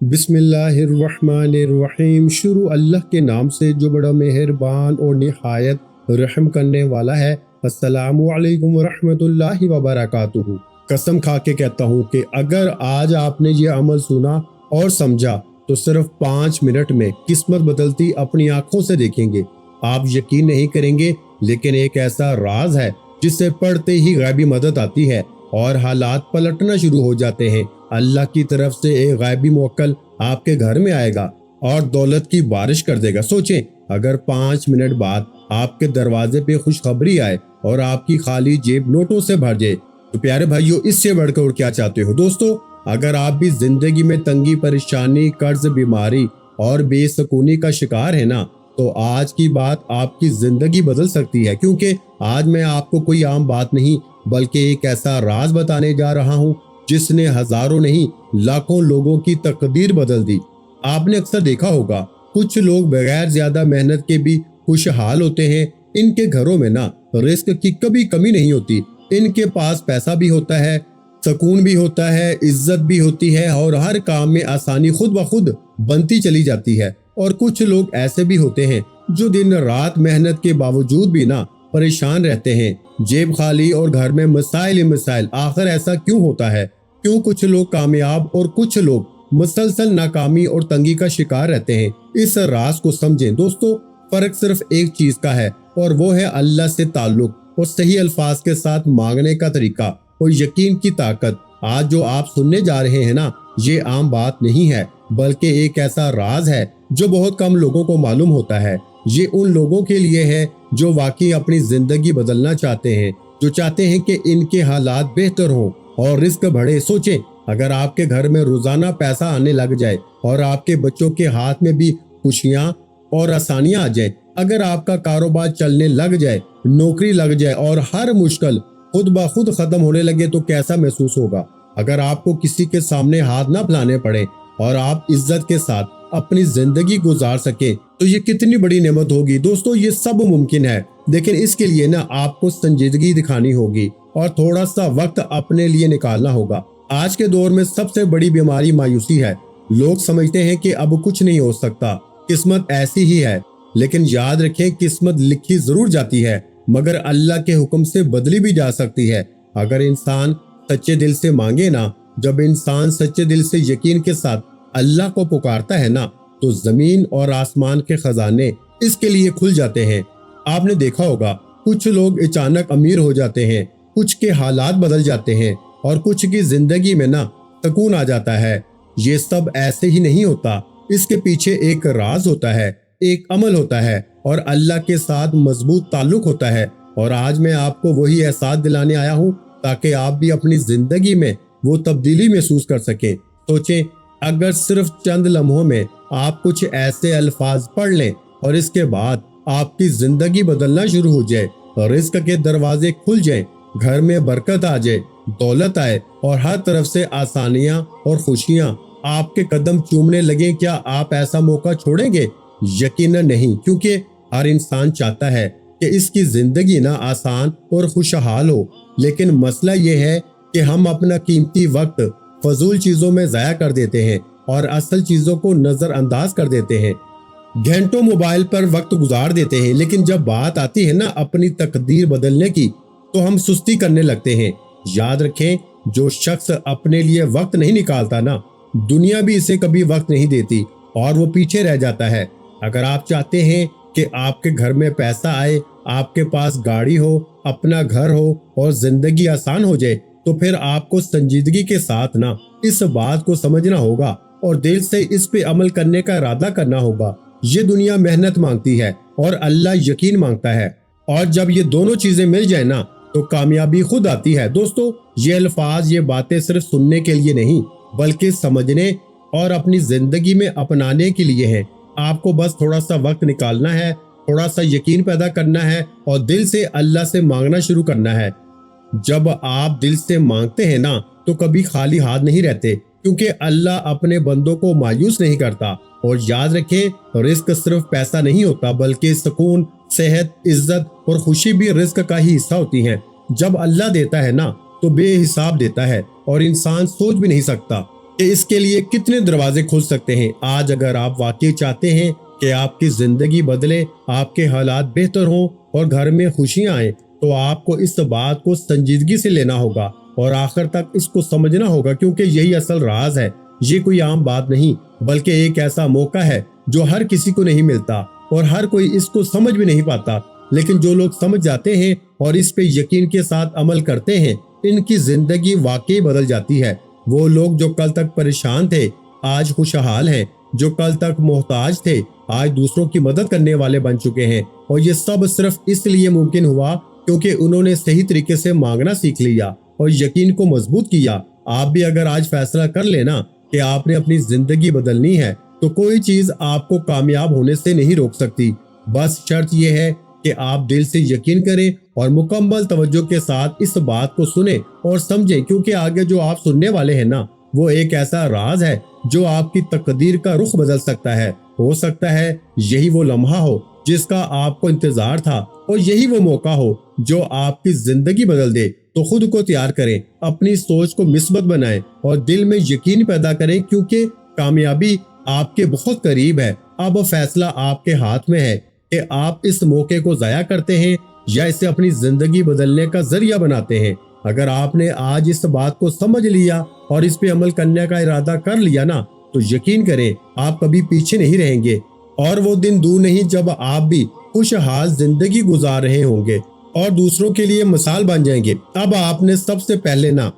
بسم اللہ الرحمن الرحیم۔ شروع اللہ کے نام سے جو بڑا مہربان اور نہایت رحم کرنے والا ہے۔ السلام علیکم ورحمۃ اللہ وبرکاتہ۔ قسم کھا کے کہتا ہوں کہ اگر آج آپ نے یہ عمل سنا اور سمجھا تو صرف 5 منٹ میں قسمت بدلتی اپنی آنکھوں سے دیکھیں گے۔ آپ یقین نہیں کریں گے، لیکن ایک ایسا راز ہے جس سے پڑھتے ہی غیبی مدد آتی ہے اور حالات پلٹنا شروع ہو جاتے ہیں۔ اللہ کی طرف سے ایک غیبی موکل آپ کے گھر میں آئے گا اور دولت کی بارش کر دے گا۔ سوچیں، اگر 5 منٹ بعد آپ کے دروازے پہ خوشخبری آئے اور آپ کی خالی جیب نوٹوں سے بھر جائے تو پیارے بھائیو، اس سے بڑھ کر کیا چاہتے ہو؟ دوستو، اگر آپ بھی زندگی میں تنگی، پریشانی، قرض، بیماری اور بے سکونی کا شکار ہے نا، تو آج کی بات آپ کی زندگی بدل سکتی ہے، کیونکہ آج میں آپ کو کوئی عام بات نہیں بلکہ ایک ایسا راز بتانے جا رہا ہوں جس نے ہزاروں نہیں لاکھوں لوگوں کی تقدیر بدل دی۔ آپ نے اکثر دیکھا ہوگا، کچھ لوگ بغیر زیادہ محنت کے بھی خوشحال ہوتے ہیں۔ ان کے گھروں میں نا رزق کی کبھی کمی نہیں ہوتی، ان کے پاس پیسہ بھی ہوتا ہے، سکون بھی ہوتا ہے، عزت بھی ہوتی ہے اور ہر کام میں آسانی خود بخود بنتی چلی جاتی ہے۔ اور کچھ لوگ ایسے بھی ہوتے ہیں جو دن رات محنت کے باوجود بھی نا پریشان رہتے ہیں، جیب خالی اور گھر میں مسائل ہی مسائل۔ آخر ایسا کیوں ہوتا ہے؟ کیوں کچھ لوگ کامیاب اور کچھ لوگ مسلسل ناکامی اور تنگی کا شکار رہتے ہیں؟ اس راز کو سمجھیں دوستو۔ فرق صرف ایک چیز کا ہے اور وہ ہے اللہ سے تعلق اور صحیح الفاظ کے ساتھ مانگنے کا طریقہ اور یقین کی طاقت۔ آج جو آپ سننے جا رہے ہیں نا، یہ عام بات نہیں ہے بلکہ ایک ایسا راز ہے جو بہت کم لوگوں کو معلوم ہوتا ہے۔ یہ ان لوگوں کے لیے ہے جو واقعی اپنی زندگی بدلنا چاہتے ہیں، جو چاہتے ہیں کہ ان کے حالات بہتر ہوں اور رزق بڑھے۔ سوچیں، اگر آپ کے گھر میں روزانہ پیسہ آنے لگ جائے اور آپ کے بچوں کے ہاتھ میں بھی خوشیاں اور آسانیاں آ جائیں، اگر آپ کا کاروبار چلنے لگ جائے، نوکری لگ جائے اور ہر مشکل خود بخود ختم ہونے لگے، تو کیسا محسوس ہوگا؟ اگر آپ کو کسی کے سامنے ہاتھ نہ پھیلانے پڑے اور آپ عزت کے ساتھ اپنی زندگی گزار سکیں تو یہ کتنی بڑی نعمت ہوگی۔ دوستو، یہ سب ممکن ہے، لیکن اس کے لیے نا آپ کو سنجیدگی دکھانی ہوگی اور تھوڑا سا وقت اپنے لیے نکالنا ہوگا۔ آج کے دور میں سب سے بڑی بیماری مایوسی ہے۔ لوگ سمجھتے ہیں کہ اب کچھ نہیں ہو سکتا، قسمت ایسی ہی ہے، لیکن یاد رکھیں، قسمت لکھی ضرور جاتی ہے مگر اللہ کے حکم سے بدلی بھی جا سکتی ہے اگر انسان سچے دل سے مانگے نا۔ جب انسان سچے دل سے یقین کے ساتھ اللہ کو پکارتا ہے نا، تو زمین اور آسمان کے خزانے اس کے لیے کھل جاتے ہیں۔ آپ نے دیکھا ہوگا، کچھ لوگ اچانک امیر ہو جاتے ہیں، کچھ کے حالات بدل جاتے ہیں اور کچھ کی زندگی میں نا سکون آ جاتا ہے۔ یہ سب ایسے ہی نہیں ہوتا، اس کے پیچھے ایک راز ہوتا ہے، ایک عمل ہوتا ہے اور اللہ کے ساتھ مضبوط تعلق ہوتا ہے۔ اور آج میں آپ کو وہی احساس دلانے آیا ہوں تاکہ آپ بھی اپنی زندگی میں وہ تبدیلی محسوس کر سکیں۔ سوچیں، اگر صرف چند لمحوں میں آپ کچھ ایسے الفاظ پڑھ لیں اور اس کے بعد آپ کی زندگی بدلنا شروع ہو جائے، رزق کے دروازے کھل جائیں، گھر میں برکت آ جائے، دولت آئے اور ہر طرف سے آسانیاں اور خوشیاں آپ کے قدم چومنے لگیں، کیا آپ ایسا موقع چھوڑیں گے؟ یقیناً نہیں، کیونکہ ہر انسان چاہتا ہے کہ اس کی زندگی نا آسان اور خوشحال ہو، لیکن مسئلہ یہ ہے کہ ہم اپنا قیمتی وقت فضول چیزوں میں ضائع کر دیتے ہیں اور اصل چیزوں کو نظر انداز کر دیتے ہیں۔ گھنٹوں موبائل پر وقت گزار دیتے ہیں، لیکن جب بات آتی ہے نا اپنی تقدیر بدلنے کی تو ہم سستی کرنے لگتے ہیں۔ یاد رکھیں، جو شخص اپنے لیے وقت نہیں نکالتا نا، دنیا بھی اسے کبھی وقت نہیں دیتی اور وہ پیچھے رہ جاتا ہے۔ اگر آپ چاہتے ہیں کہ آپ کے گھر میں پیسہ آئے، آپ کے پاس گاڑی ہو، اپنا گھر ہو اور زندگی آسان ہو جائے، تو پھر آپ کو سنجیدگی کے ساتھ نا اس بات کو سمجھنا ہوگا اور دل سے اس پہ عمل کرنے کا ارادہ کرنا ہوگا۔ یہ دنیا محنت مانگتی ہے اور اللہ یقین مانگتا ہے، اور جب یہ دونوں چیزیں مل جائیں نا تو کامیابی خود آتی ہے۔ دوستو، یہ الفاظ، یہ باتیں صرف سننے کے لیے نہیں بلکہ سمجھنے اور اپنی زندگی میں اپنانے کے لیے ہیں۔ آپ کو بس تھوڑا سا وقت نکالنا ہے، تھوڑا سا یقین پیدا کرنا ہے اور دل سے اللہ سے مانگنا شروع کرنا ہے۔ جب آپ دل سے مانگتے ہیں نا تو کبھی خالی ہاتھ نہیں رہتے، کیونکہ اللہ اپنے بندوں کو مایوس نہیں کرتا۔ اور یاد رکھیں، رزق صرف پیسہ نہیں ہوتا بلکہ سکون، صحت، عزت اور خوشی بھی رزق کا ہی حصہ ہوتی ہیں۔ جب اللہ دیتا ہے نا تو بے حساب دیتا ہے اور انسان سوچ بھی نہیں سکتا کہ اس کے لیے کتنے دروازے کھل سکتے ہیں۔ آج اگر آپ واقعی چاہتے ہیں کہ آپ کی زندگی بدلے، آپ کے حالات بہتر ہوں اور گھر میں خوشیاں آئیں، تو آپ کو اس بات کو سنجیدگی سے لینا ہوگا اور آخر تک اس کو سمجھنا ہوگا، کیونکہ یہی اصل راز ہے۔ یہ کوئی عام بات نہیں، بلکہ ایک ایسا موقع ہے جو ہر کسی کو نہیں ملتا اور ہر کوئی اس کو سمجھ بھی نہیں پاتا، لیکن جو لوگ سمجھ جاتے ہیں اور اس پہ یقین کے ساتھ عمل کرتے ہیں، ان کی زندگی واقعی بدل جاتی ہے۔ وہ لوگ جو کل تک پریشان تھے آج خوشحال ہیں، جو کل تک محتاج تھے آج دوسروں کی مدد کرنے والے بن چکے ہیں، اور یہ سب صرف اس لیے ممکن ہوا کیونکہ انہوں نے صحیح طریقے سے مانگنا سیکھ لیا اور یقین کو مضبوط کیا۔ آپ بھی اگر آج فیصلہ کر لینا کہ آپ نے اپنی زندگی بدلنی ہے، تو کوئی چیز آپ کو کامیاب ہونے سے نہیں روک سکتی۔ بس شرط یہ ہے کہ آپ دل سے یقین کریں اور مکمل توجہ کے ساتھ اس بات کو سنیں اور سمجھیں، کیونکہ آگے جو آپ سننے والے ہیں نا، وہ ایک ایسا راز ہے جو آپ کی تقدیر کا رخ بدل سکتا ہے۔ ہو سکتا ہے یہی وہ لمحہ ہو جس کا آپ کو انتظار تھا، اور یہی وہ موقع ہو جو آپ کی زندگی بدل دے۔ تو خود کو تیار کریں، اپنی سوچ کو مثبت بنائیں اور دل میں یقین پیدا کریں، کیونکہ کامیابی آپ کے بہت قریب ہے۔ اب فیصلہ آپ کے ہاتھ میں ہے کہ آپ اس موقع کو ضائع کرتے ہیں یا اسے اپنی زندگی بدلنے کا ذریعہ بناتے ہیں۔ اگر آپ نے آج اس بات کو سمجھ لیا اور اس پہ عمل کرنے کا ارادہ کر لیا نا، تو یقین کریں آپ کبھی پیچھے نہیں رہیں گے، اور وہ دن دور نہیں جب آپ بھی خوشحال زندگی گزار رہے ہوں گے اور دوسروں کے لیے مثال بن جائیں گے۔ اب آپ نے سب سے پہلے نا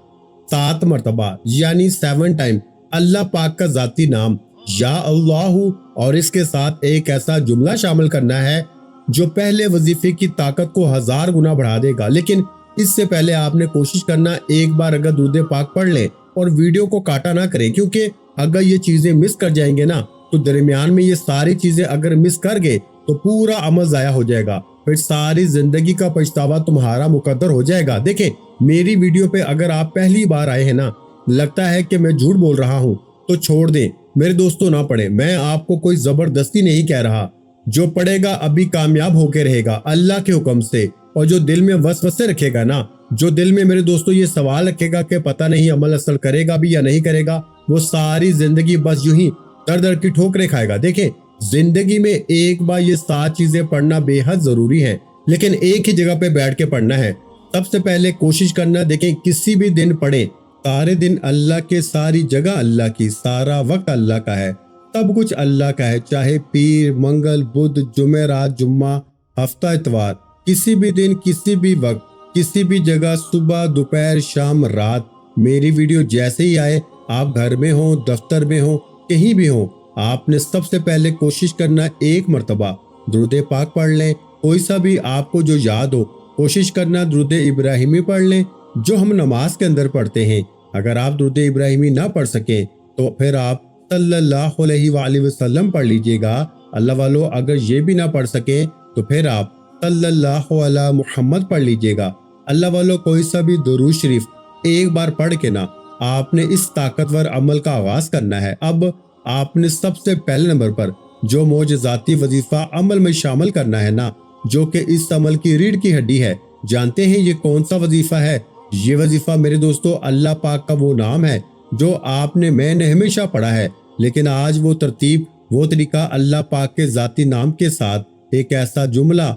7 مرتبہ یعنی 7 ٹائم اللہ پاک کا ذاتی نام یا اللہ اور اس کے ساتھ ایک ایسا جملہ شامل کرنا ہے جو پہلے وظیفے کی طاقت کو 1000 گنا بڑھا دے گا۔ لیکن اس سے پہلے آپ نے کوشش کرنا ایک بار اگر درود پاک پڑھ لیں اور ویڈیو کو کاٹا نہ کریں، کیونکہ اگر یہ چیزیں مس کر جائیں گے نا، تو درمیان میں یہ ساری چیزیں اگر مس کر گئے تو پورا عمل ضائع ہو جائے گا، پھر ساری زندگی کا پچھتاوا تمہارا مقدر ہو جائے گا۔ دیکھیں میری ویڈیو پہ اگر آپ پہلی بار آئے ہیں نا، لگتا ہے کہ میں جھوٹ بول رہا ہوں، تو چھوڑ دیں میرے دوستوں، نہ پڑھیں۔ میں آپ کو کوئی زبردستی نہیں کہہ رہا، جو پڑھے گا ابھی کامیاب ہو کے رہے گا اللہ کے حکم سے، اور جو دل میں وسوسے رکھے گا نا، جو دل میں میرے دوستوں یہ سوال رکھے گا کہ پتہ نہیں عمل اصل کرے گا بھی یا نہیں کرے گا، وہ ساری زندگی بس یوں ہی در در کی ٹھوکریں کھائے گا۔ دیکھیں زندگی میں ایک بار یہ 7 چیزیں پڑھنا بے حد ضروری ہے، لیکن ایک ہی جگہ پہ بیٹھ کے پڑھنا ہے۔ سب سے پہلے کوشش کرنا، دیکھیں کسی بھی دن پڑھیں، سارے دن اللہ کے، ساری جگہ اللہ کی، سارا وقت اللہ کا ہے، سب کچھ اللہ کا ہے، چاہے پیر، منگل، بدھ، جمعرات، جمعہ، ہفتہ، اتوار، کسی بھی دن، کسی بھی وقت، کسی بھی جگہ، صبح، دوپہر، شام، رات، میری ویڈیو جیسے ہی آئے، آپ گھر میں ہوں، دفتر میں ہوں، کہیں بھی ہوں، آپ نے سب سے پہلے کوشش کرنا ایک مرتبہ درود پاک پڑھ لیں، کوئی سا بھی آپ کو جو یاد ہو۔ کوشش کرنا درود ابراہیمی پڑھ لیں جو ہم نماز کے اندر پڑھتے ہیں۔ اگر آپ درود ابراہیمی نہ پڑھ سکیں تو پھر آپ صلی اللہ علیہ وآلہ وسلم پڑھ لیجئے گا۔ اللہ والو اگر یہ بھی نہ پڑھ سکیں تو پھر آپ صلی اللہ علی محمد پڑھ لیجئے گا۔ اللہ والو کوئی سا بھی درود شریف ایک بار پڑھ کے نا، آپ نے اس طاقتور عمل کا آغاز کرنا ہے۔ اب آپ نے سب سے پہلے نمبر پر جو معجزاتی وظیفہ عمل میں شامل کرنا ہے نا، جو کہ اس عمل کی ریڑھ کی ہڈی ہے، جانتے ہیں یہ کون سا وظیفہ ہے؟ یہ وظیفہ میرے دوستو اللہ پاک کا وہ نام ہے جو میں نے ہمیشہ پڑھا ہے، لیکن آج وہ ترتیب، وہ طریقہ اللہ پاک کے ذاتی نام کے ساتھ ایک ایسا جملہ۔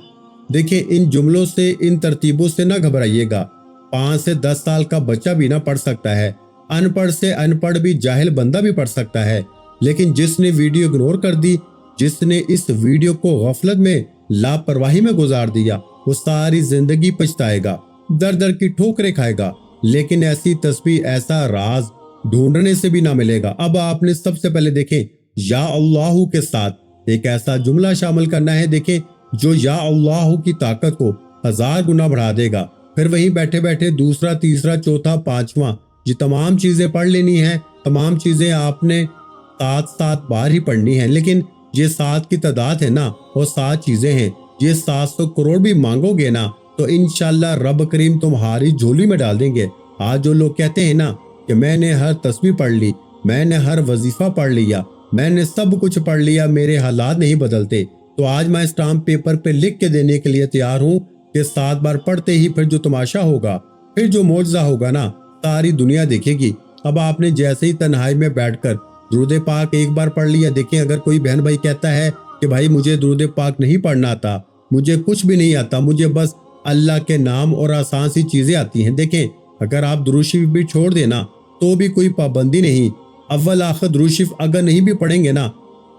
دیکھیں ان جملوں سے، ان ترتیبوں سے نہ گھبرائیے گا، 5 سے 10 سال کا بچہ بھی نہ پڑھ سکتا ہے، ان پڑھ سے ان پڑھ بھی جاہل بندہ بھی پڑھ سکتا ہے، لیکن جس نے ویڈیو اگنور کر دی، جس نے اس ویڈیو کو غفلت میں، لاپرواہی میں گزار دیا، وہ ساری زندگی پچھتائے گا، در در کی ٹھوکریں کھائے گا، لیکن ایسی تسبیح، ایسا راز ڈھونڈنے سے بھی نہ ملے گا۔ اب آپ نے سب سے پہلے دیکھیں یا اللہ کے ساتھ ایک ایسا جملہ شامل کرنا ہے، دیکھیں جو یا اللہ کی طاقت کو 1000 گنا بڑھا دے گا۔ پھر وہیں بیٹھے بیٹھے دوسرا، تیسرا، چوتھا، پانچواں، یہ تمام چیزیں پڑھ لینی ہیں۔ تمام چیزیں آپ نے 7 بار ہی پڑھنی ہے، لیکن یہ 7 کی تعداد ہے نا، وہ 7 چیزیں ہیں۔ یہ 700 کروڑ بھی مانگو گے نا تو انشاءاللہ رب کریم تمہاری جھولی میں ڈال دیں گے۔ آج جو لوگ کہتے ہیں نا کہ میں نے ہر تسبیح پڑھ لی، میں نے ہر وظیفہ پڑھ لیا، میں نے سب کچھ پڑھ لیا، میرے حالات نہیں بدلتے، تو آج میں اسٹامپ پیپر پہ لکھ کے دینے کے لیے تیار ہوں کہ 7 بار پڑھتے ہی پھر جو تماشا ہوگا، پھر جو معجزہ ہوگا نا، ساری دنیا دیکھے گی اب آپ نے جیسے ہی تنہائی میں بیٹھ کر درود پاک ایک بار پڑھ لیا، دیکھیں اگر کوئی بہن بھائی کہتا ہے کہ بھائی مجھے درود پاک نہیں پڑھنا آتا، مجھے کچھ بھی نہیں آتا، مجھے بس اللہ کے نام اور آسان سی چیزیں آتی ہیں، دیکھیں اگر آپ درود شریف بھی چھوڑ دینا تو بھی کوئی پابندی نہیں، اول آخر درود شریف اگر نہیں بھی پڑھیں گے نا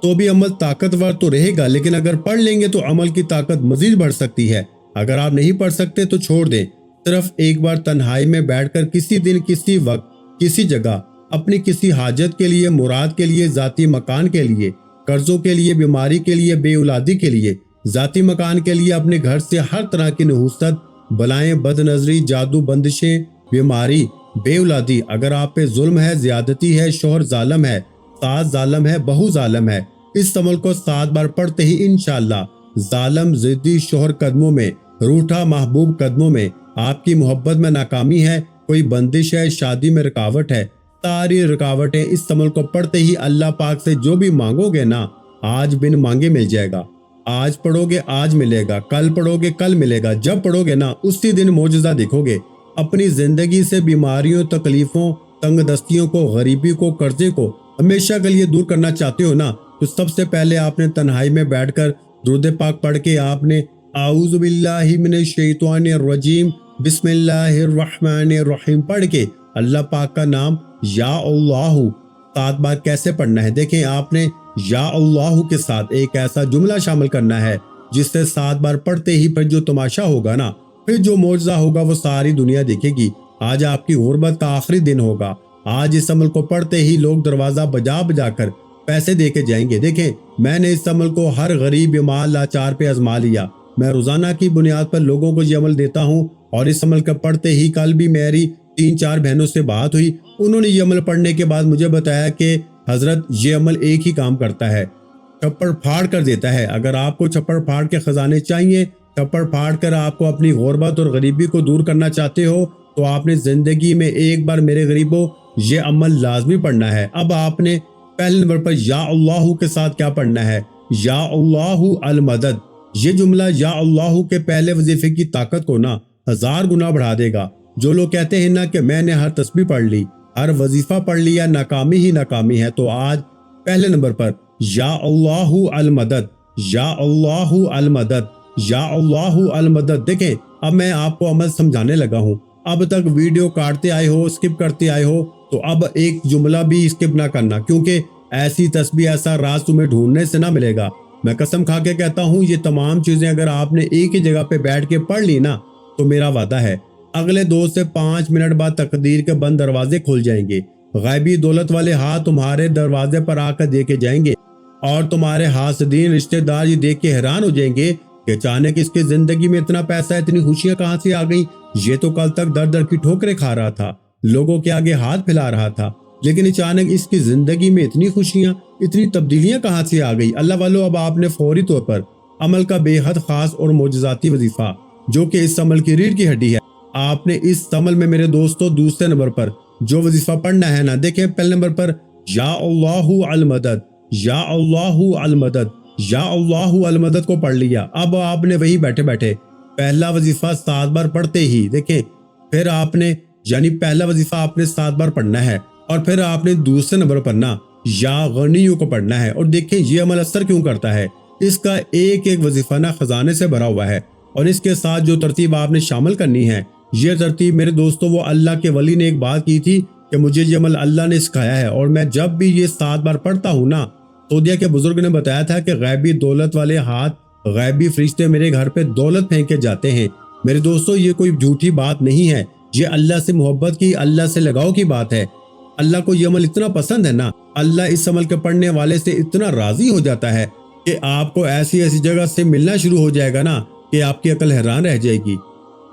تو بھی عمل طاقتور تو رہے گا، لیکن اگر پڑھ لیں گے تو عمل کی طاقت مزید بڑھ سکتی ہے۔ اگر آپ نہیں پڑھ سکتے تو چھوڑ دیں، صرف ایک بار تنہائی میں بیٹھ کر کسی دن کسی وقت کسی جگہ اپنی کسی حاجت کے لیے، مراد کے لیے، ذاتی مکان کے لیے، قرضوں کے لیے، بیماری کے لیے، بے اولادی کے لیے، ذاتی مکان کے لیے، اپنے گھر سے ہر طرح کی نحوست، بلائیں، بد نظری، جادو، بندشیں، بیماری، بے اولادی، اگر آپ پہ ظلم ہے، زیادتی ہے، شوہر ظالم ہے، ساس ظالم ہے، بہو ظالم ہے، اس عمل کو 7 بار پڑھتے ہی انشاءاللہ ظالم، ضدی شوہر قدموں میں، روٹھا محبوب قدموں میں، آپ کی محبت میں ناکامی ہے، کوئی بندش ہے، شادی میں رکاوٹ ہے، ساری رکاوٹیں اس عمل کو پڑھتے ہی اللہ پاک سے جو بھی مانگو گے نا آج بن مانگے مل جائے گا۔ آج پڑھو گے آج ملے گا، کل پڑھو گے کل ملے گا، جب پڑھو گے نا اسی دن معجزہ دیکھو گے۔ اپنی زندگی سے بیماریوں، تکلیفوں، تنگ دستیوں کو، غریبی کو، قرضے کو ہمیشہ کے لیے دور کرنا چاہتے ہو نا تو سب سے پہلے آپ نے تنہائی میں بیٹھ کر درود پاک پڑھ کے آپ نے اعوذ باللہ من الشیطان الرجیم بسم اللہ الرحمن الرحیم پڑھ کے اللہ پاک کا نام یا اللہ 7 بار کیسے پڑھنا ہے، دیکھیں آپ نے یا اللہ کے ساتھ ایک ایسا جملہ شامل کرنا ہے جس سے 7 بار پڑھتے ہی پھر جو تماشا ہوگا نا، پھر جو معجزہ ہوگا وہ ساری دنیا دیکھے گی۔ آج آپ کی غربت کا آخری دن ہوگا، آج اس عمل کو پڑھتے ہی لوگ دروازہ بجا بجا کر پیسے دے کے جائیں گے۔ دیکھیں میں نے اس عمل کو ہر غریب، بیمار، لاچار پہ آزما لیا، میں روزانہ کی بنیاد پر لوگوں کو یہ عمل دیتا ہوں، اور اس عمل کا پڑھتے ہی کل بھی میری 3-4 بہنوں سے بات ہوئی، انہوں نے یہ عمل پڑھنے کے بعد مجھے بتایا کہ حضرت یہ عمل ایک ہی کام کرتا ہے، چھپڑ پھاڑ کر دیتا ہے۔ اگر آپ کو چھپڑ پھاڑ کے خزانے چاہیے، چھپڑ پھاڑ کر آپ کو اپنی غربت اور غریبی کو دور کرنا چاہتے ہو تو آپ نے زندگی میں ایک بار میرے غریبوں یہ عمل لازمی پڑھنا ہے۔ اب آپ نے پہلے نمبر پر یا اللہ کے ساتھ کیا پڑھنا ہے، یا اللہ المدد۔ یہ جملہ یا اللہ کے پہلے وظیفے کی طاقت کو نا 1000 گنا بڑھا دے گا۔ جو لوگ کہتے ہیں نا کہ میں نے ہر تسبیح پڑھ لی، ہر وظیفہ پڑھ لیا، ناکامی ہی ناکامی ہے، تو آج پہلے نمبر پر یا اللہ المدد، یا اللہ المدد، یا اللہ المدد۔ دیکھیں اب میں آپ کو عمل سمجھانے لگا ہوں، اب تک ویڈیو کاٹتے آئے ہو، اسکپ کرتے آئے ہو، تو اب ایک جملہ بھی اسکپ نہ کرنا، کیونکہ ایسی تسبیح، ایسا راز تمہیں ڈھونڈنے سے نہ ملے گا۔ میں قسم کھا کے کہتا ہوں یہ تمام چیزیں اگر آپ نے ایک ہی جگہ پہ بیٹھ کے پڑھ لی نا تو میرا وعدہ ہے اگلے 2 سے 5 منٹ بعد تقدیر کے بند دروازے کھل جائیں گے، غیبی دولت والے ہاتھ تمہارے دروازے پر آ کر دے کے جائیں گے، اور تمہارے حاسدین، رشتہ دار یہ دیکھ کے حیران ہو جائیں گے کہ اچانک اس کی زندگی میں اتنا پیسہ، اتنی خوشیاں کہاں سے آ گئی، یہ تو کل تک در در کی ٹھوکریں کھا رہا تھا، لوگوں کے آگے ہاتھ پھیلا رہا تھا، لیکن اچانک اس کی زندگی میں اتنی خوشیاں، اتنی تبدیلیاں کہاں سے آ گئی۔ اللہ والو اب آپ نے فوری طور پر عمل کا بے حد خاص اور معجزاتی وظیفہ جو کہ اس عمل کی ریڑھ کی ہڈی ہے، آپ نے اس عمل میں میرے دوستوں دوسرے نمبر پر جو وظیفہ پڑھنا ہے نا، دیکھیں پہلے نمبر پر یا اللہ المدد، یا اللہ المدد، یا اللہ المدد کو پڑھ لیا۔ اب آپ نے وہی بیٹھے بیٹھے پہلا وظیفہ 7 بار پڑھتے ہی دیکھیں پھر آپ نے یعنی پہلا وظیفہ آپ نے 7 بار پڑھنا ہے، اور پھر آپ نے دوسرے نمبر پر نا یا غنیوں کو پڑھنا ہے۔ اور دیکھیں یہ عمل اثر کیوں کرتا ہے، اس کا ایک ایک وظیفہ نا خزانے سے بھرا ہوا ہے، اور اس کے ساتھ جو ترتیب آپ نے شامل کرنی ہے یہ ترتیب میرے دوستوں وہ اللہ کے ولی نے ایک بات کی تھی کہ مجھے یہ عمل اللہ نے سکھایا ہے، اور میں جب بھی یہ 7 بار پڑھتا ہوں نا، سعودیہ کے بزرگ نے بتایا تھا کہ غیبی دولت والے ہاتھ، غیبی فرشتے میرے گھر پہ دولت پھینک کے جاتے ہیں۔ میرے دوستوں یہ کوئی جھوٹی بات نہیں ہے، یہ اللہ سے محبت کی، اللہ سے لگاؤ کی بات ہے۔ اللہ کو یہ عمل اتنا پسند ہے نا، اللہ اس عمل کے پڑھنے والے سے اتنا راضی ہو جاتا ہے کہ آپ کو ایسی ایسی جگہ سے ملنا شروع ہو جائے گا نا کہ آپ کی عقل حیران رہ جائے گی۔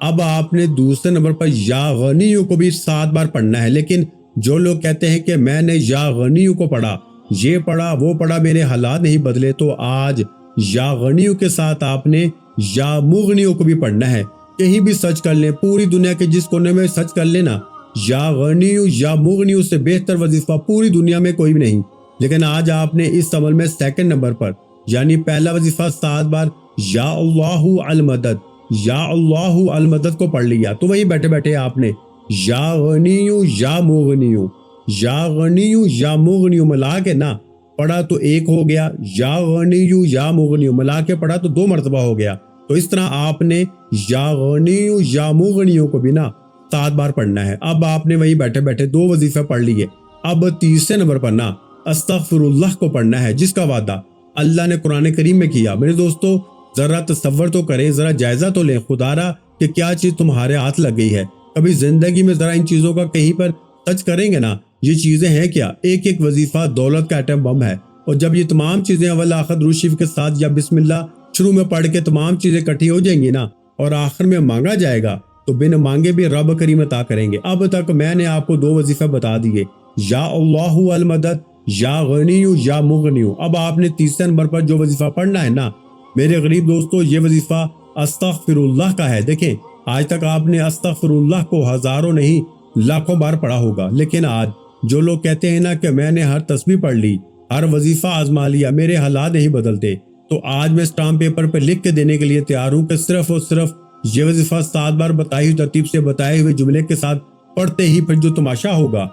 اب آپ نے دوسرے نمبر پر یا غنیوں کو بھی 7 بار پڑھنا ہے، لیکن جو لوگ کہتے ہیں کہ میں نے یا غنیوں کو پڑھا، یہ پڑھا، وہ پڑھا، میرے حالات نہیں بدلے، تو آج یا غنیوں کے ساتھ آپ نے یا مغنیوں کو بھی پڑھنا ہے۔ کہیں بھی سرچ کر لیں، پوری دنیا کے جس کونے میں سرچ کر لینا، یا غنیوں یا مغنیوں سے بہتر وظیفہ پوری دنیا میں کوئی بھی نہیں۔ لیکن آج آپ نے اس عمل میں سیکنڈ نمبر پر یعنی پہلا وظیفہ 7 بار یا اللہ المدد، یا اللہ المدد کو پڑھ لیا، تو وہی بیٹھے بیٹھے آپ نے یا غنیوں یا مغنیوں، یا غنیو یا مغنیو ملا کے نا پڑھا تو ایک ہو گیا، یا غنیو یا مغنیو ملا کے پڑھا تو 2 مرتبہ ہو گیا۔ تو اس طرح آپ نے یا غنیو یا مغنیو کو بھی نا 7 بار پڑھنا ہے۔ اب آپ نے وہی بیٹھے بیٹھے 2 وظیفے پڑھ لیے، اب تیسرے نمبر پر نا استغفر اللہ کو پڑھنا ہے، جس کا وعدہ اللہ نے قرآن کریم میں کیا۔ میرے دوستو ذرا تصور تو کریں، ذرا جائزہ تو لیں خدا را کہ کیا چیز تمہارے ہاتھ لگ گئی ہے۔ کبھی زندگی میں ذرا ان چیزوں کا کہیں پر سچ کریں گے نا، یہ چیزیں ہیں کیا؟ ایک ایک وظیفہ دولت کا ایٹم بم ہے، اور جب یہ تمام چیزیں اول آخر درود شریف کے ساتھ یا بسم اللہ شروع میں پڑھ کے تمام چیزیں اکٹھی ہو جائیں گی نا، اور آخر میں مانگا جائے گا تو بن مانگے بھی رب کریم عطا کریں گے۔ اب تک میں نے آپ کو 2 وظیفے بتا دیے، یا اللہ المدد یا غنیو یا مغنیو۔ اب آپ نے تیسرے نمبر پر جو وظیفہ پڑھنا ہے نا میرے غریب دوستو، یہ وظیفہ استغفر اللہ کا ہے۔ دیکھیں آج تک آپ نے استغفر اللہ کو ہزاروں نہیں لاکھوں بار پڑھا ہوگا، لیکن آج جو لوگ کہتے ہیں نا کہ میں نے ہر تسبیح پڑھ لی، ہر وظیفہ آزما لیا، میرے حالات نہیں بدلتے، تو آج میں اسٹامپ پیپر پہ لکھ کے دینے کے لیے تیار ہوں کہ صرف اور صرف یہ وظیفہ 7 بار بتائی ہوئی ترتیب سے بتائے ہوئے جملے کے ساتھ پڑھتے ہی پھر جو تماشا ہوگا۔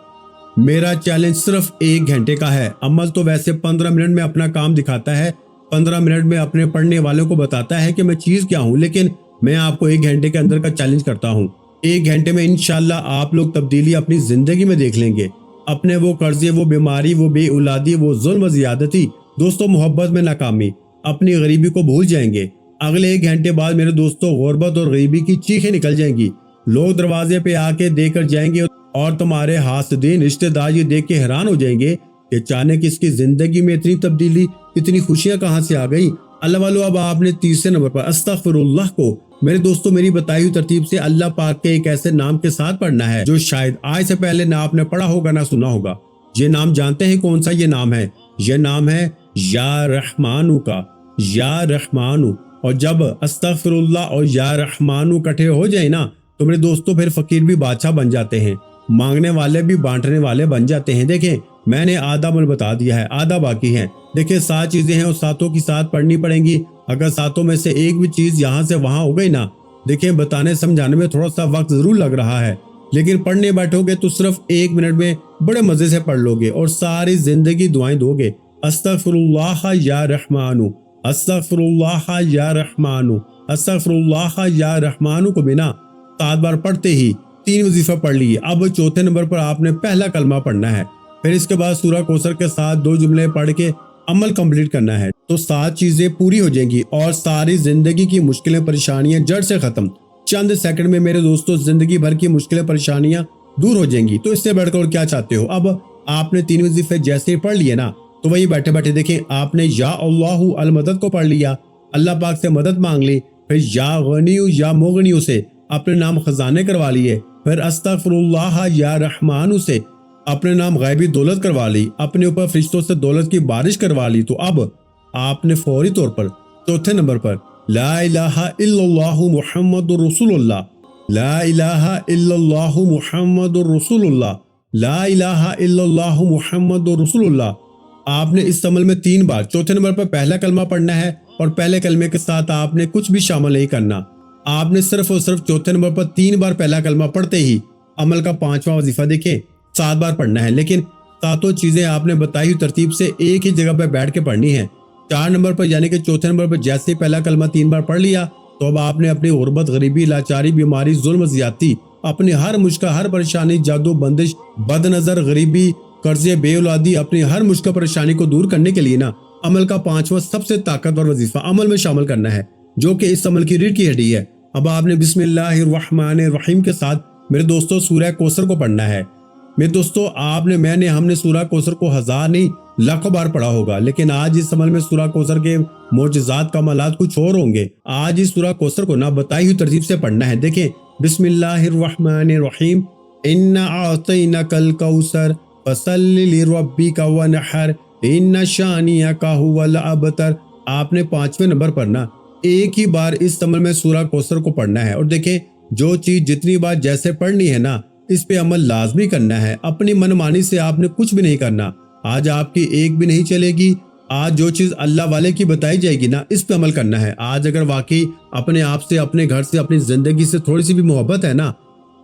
میرا چیلنج صرف 1 گھنٹے کا ہے۔ عمل تو ویسے 15 منٹ میں اپنا کام دکھاتا ہے، 15 منٹ میں اپنے پڑھنے والوں کو بتاتا ہے کہ میں چیز کیا ہوں، لیکن میں آپ کو 1 گھنٹے کے اندر کا چیلنج کرتا ہوں۔ 1 گھنٹے میں انشاءاللہ آپ لوگ تبدیلی اپنی زندگی میں دیکھ لیں گے۔ اپنے وہ قرضے، وہ بیماری، وہ بے اولادی، وہ ظلم و زیادتی، دوستوں محبت میں ناکامی، اپنی غریبی کو بھول جائیں گے۔ اگلے 1 گھنٹے بعد میرے دوستوں غربت اور غریبی کی چیخیں نکل جائیں گی، لوگ دروازے پہ آ کے دے کر جائیں گے، اور تمہارے حاسدین رشتہ دار یہ دیکھ کے حیران ہو جائیں گے کہ اچانک اس کی زندگی میں اتنی تبدیلی، اتنی خوشیاں کہاں سے آ گئی۔ اللہ والو اب آپ نے تیسرے نمبر پر استغفر اللہ کو میرے دوستوں میری بتائی ہوئی ترتیب سے اللہ پاک کے ایک ایسے نام کے ساتھ پڑھنا ہے جو شاید آج سے پہلے نہ آپ نے پڑھا ہوگا نہ سنا ہوگا۔ یہ نام جانتے ہیں کون سا یہ نام ہے؟ یہ نام ہے یا رحمانو کا، یا رحمانو۔ اور جب استغفر اللہ اور یا رحمانو کٹھے ہو جائیں نا تو میرے دوستوں پھر فقیر بھی بادشاہ بن جاتے ہیں، مانگنے والے بھی بانٹنے والے بن جاتے ہیں۔ دیکھیں میں نے آدھا عمل بتا دیا ہے، آدھا باقی ہے۔ دیکھیں 7 چیزیں ہیں اور 7 کی 7 پڑھنی پڑیں گی۔ اگر 7 میں سے ایک بھی چیز یہاں سے وہاں ہو گئی نا، دیکھیں بتانے سمجھانے میں تھوڑا سا وقت ضرور لگ رہا ہے، لیکن پڑھنے بیٹھو گے تو صرف 1 منٹ میں بڑے مزے سے پڑھ لو گے اور ساری زندگی دعائیں دو گے۔ استغفر اللہ یا رحمانو، استغفر اللہ یا رحمانو، استغفر اللہ یا رحمانو کو بنا 7 بار پڑھتے ہی 3 وظیفہ پڑھ لیے۔ اب چوتھے نمبر پر آپ نے پہلا کلمہ پڑھنا ہے، پھر اس کے بعد سورہ کوثر کے ساتھ 2 جملے پڑھ کے عمل کمپلیٹ کرنا ہے، تو 7 چیزیں پوری ہو جائیں گی اور ساری زندگی کی مشکلیں پریشانیاں جڑ سے ختم۔ چند سیکنڈ میں میرے دوستوں زندگی بھر کی مشکلیں پریشانیاں دور ہو جائیں گی۔ تو اس سے بڑھ کر کیا چاہتے ہو؟ اب آپ نے 3 وظیفے جیسے ہی پڑھ لیے نا تو وہی بیٹھے بیٹھے دیکھیں آپ نے یا اللہ المدد کو پڑھ لیا، اللہ پاک سے مدد مانگ لی، پھر یا غنیو یا مغنیو سے اپنے نام خزانے کروا لیے، پھر استغفر اللہ یا رحمانو سے اپنے نام غیبی دولت کروا لی، اپنے اوپر فرشتوں سے دولت کی بارش کروا لی۔ تو اب آپ نے فوری طور پر چوتھے نمبر پر لا الہ الا اللہ محمد رسول اللہ، لا الہ الا اللہ محمد رسول اللہ، لا الہ الا اللہ محمد رسول اللہ۔ آپ نے اس عمل میں 3 بار چوتھے نمبر پر پہلا کلمہ پڑھنا ہے اور پہلے کلمے کے ساتھ آپ نے کچھ بھی شامل نہیں کرنا۔ آپ نے صرف اور صرف چوتھے نمبر پر 3 بار پہلا کلمہ پڑھتے ہی عمل کا 5واں وظیفہ دیکھیں 7 بار پڑھنا ہے، لیکن 7 چیزیں آپ نے بتائی ہوئی ترتیب سے ایک ہی جگہ پہ بیٹھ کے پڑھنی ہے۔ 4 نمبر پر یعنی کہ چوتھے نمبر پر جیسے ہی پہلا کلمہ 3 بار پڑھ لیا تو اب آپ نے اپنی غربت، غریبی، لاچاری، بیماری، ظلم و زیادتی، اپنی ہر مشکل، ہر پریشانی، جادو، بندش، بد نظر، غریبی، قرضے، بے اولادی، اپنی ہر مشکل پریشانی کو دور کرنے کے لیے نا عمل کا 5واں سب سے طاقتور وظیفہ عمل میں شامل کرنا ہے، جو کہ اس عمل کی ریڑھ کی ہڈی ہے۔ اب آپ نے بسم اللہ الرحمن الرحیم کے ساتھ میرے دوستوں سورہ کوثر کو پڑھنا ہے۔ میرے دوستوں ہم نے سورہ کوثر کو 1000 نہیں لاکھوں بار پڑھا ہوگا، لیکن آج اس عمل میں سورہ کوثر کے معجزات کمالات کچھ اور ہوں گے۔ آج اس سورہ کوثر کو نہ بتائی ہوئی ترتیب سے پڑھنا ہے۔ دیکھیں بسم اللہ الرحمن الرحیم، انا اعطیناک الکوثر فصل لربک ونحر ان شانئک ھو الابتر۔ آپ نے 5ویں نمبر پر نا ایک ہی بار اس عمل میں سورہ کوثر کو پڑھنا ہے، اور دیکھیں جو چیز جتنی بار جیسے پڑھنی ہے نا اس پہ عمل لازمی کرنا ہے، اپنی منمانی سے آپ نے کچھ بھی نہیں کرنا۔ آج آپ کی ایک بھی نہیں چلے گی، آج جو چیز اللہ والے کی بتائی جائے گی نا اس پہ عمل کرنا ہے۔ آج اگر واقعی اپنے آپ سے، اپنے گھر سے، اپنی زندگی سے تھوڑی سی بھی محبت ہے نا،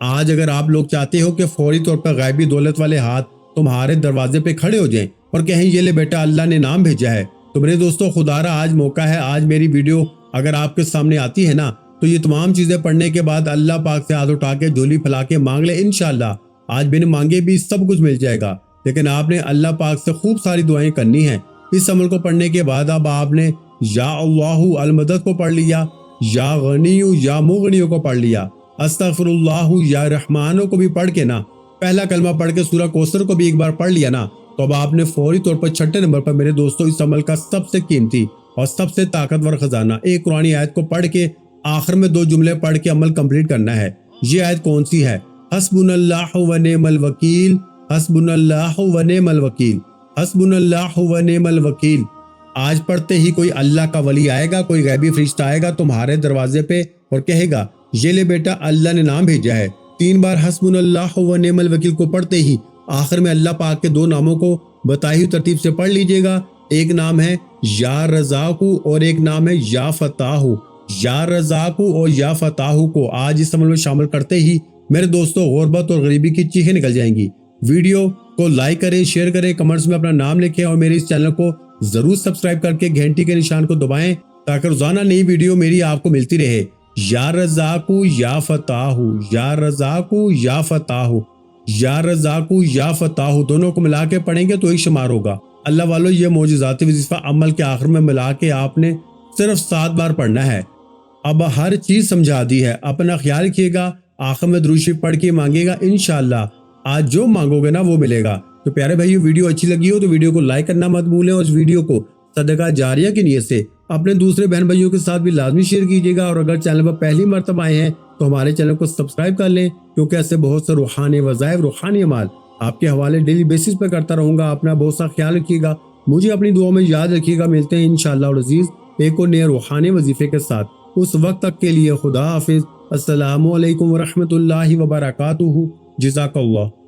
آج اگر آپ لوگ چاہتے ہو کہ فوری طور پر غیبی دولت والے ہاتھ تمہارے دروازے پہ کھڑے ہو جائیں اور کہیں یہ لے بیٹا اللہ نے نام بھیجا ہے۔ تو میرے دوستو خدا را آج موقع ہے، آج میری ویڈیو اگر آپ کے سامنے آتی ہے نا تو یہ تمام چیزیں پڑھنے کے بعد اللہ پاک سے ہاتھ اٹھا کے جھولی پھیلا کے مانگ لے، انشاءاللہ آج بن مانگے بھی سب کچھ مل جائے گا۔ لیکن آپ نے اللہ پاک سے خوب ساری دعائیں کرنی ہیں۔ اس عمل کو پڑھنے کے بعد اب آپ نے یا اللہ المدد کو پڑھ لیا، یا غنیو یا مغنیو کو پڑھ لیا، استغفر اللہ یا رحمانو کو بھی پڑھ کے نا پہلا کلمہ پڑھ کے سورہ کوثر کو بھی ایک بار پڑھ لیا نا، تو اب آپ نے فوری طور پر 6 نمبر پر میرے دوستو اس عمل کا سب سے قیمتی اور سب سے طاقتور خزانہ ایک قرآن آیت کو پڑھ کے آخر میں 2 جملے پڑھ کے عمل کمپلیٹ کرنا ہے۔ یہ آیت کون سی ہے؟ حسبنا اللہ و نعم الوکیل، حسبنا اللہ و نعم الوکیل، حسبنا اللہ و نعم الوکیل۔ آج پڑھتے ہی کوئی اللہ کا ولی آئے گا، کوئی غیبی فرشتہ آئے گا تمہارے دروازے پہ اور کہے گا یہ لے بیٹا اللہ نے نام بھیجا ہے۔ 3 بار حسبنا اللہ و نعم الوکیل کو پڑھتے ہی آخر میں اللہ پاک کے 2 ناموں کو بتائی ہوئی ترتیب سے پڑھ لیجئے گا۔ ایک نام ہے یا رزاق اور ایک نام ہے یا فتاح۔ یا رزاق اور یا فتاح کو آج اس عمل میں شامل کرتے ہی میرے دوستو غربت اور غریبی کی چیخیں نکل جائیں گی۔ ویڈیو کو لائک کریں، شیئر کریں، کمنٹس میں اپنا نام لکھیں اور میرے اس چینل کو ضرور سبسکرائب کر کے گھنٹی کے نشان کو دبائیں تاکہ روزانہ نئی ویڈیو میری آپ کو ملتی رہے۔ یا رزاق یا فتاح، یا رزاق یا فتاح، یا رزاق یا فتاح دونوں کو ملا کے پڑھیں گے تو ایک شمار ہوگا۔ اللہ والو یہ معجزاتی وظیفہ عمل کے آخر میں ملا کے آپ نے صرف 7 بار پڑھنا ہے۔ اب ہر چیز سمجھا دی ہے، اپنا خیال رکھیے گا، آخر میں درود شریف پڑھ کے مانگے گا، انشاءاللہ آج جو مانگو گے نا وہ ملے گا۔ تو پیارے بھائیو ویڈیو اچھی لگی ہو تو ویڈیو کو لائک کرنا مت بھولیں اور اس ویڈیو کو صدقہ جاریہ کی نیت سے اپنے دوسرے بہن بھائیوں کے ساتھ بھی لازمی شیئر کیجیے گا، اور اگر چینل پر پہلی مرتبہ آئے ہیں تو ہمارے چینل کو سبسکرائب کر لیں، کیونکہ ایسے بہت سے روحانی وظائف، روحانی اعمال آپ کے حوالے ڈیلی بیسس پر کرتا رہوں گا۔ اپنا بہت سا خیال رکھیے گا، مجھے اپنی دعاؤں میں یاد رکھیے گا۔ ملتے ہیں انشاءاللہ العزیز ایک اور نئے روحانی وظیفے کے ساتھ، اس وقت تک کے لیے خدا حافظ۔ السلام علیکم ورحمۃ اللہ وبرکاتہ۔ جزاک اللہ۔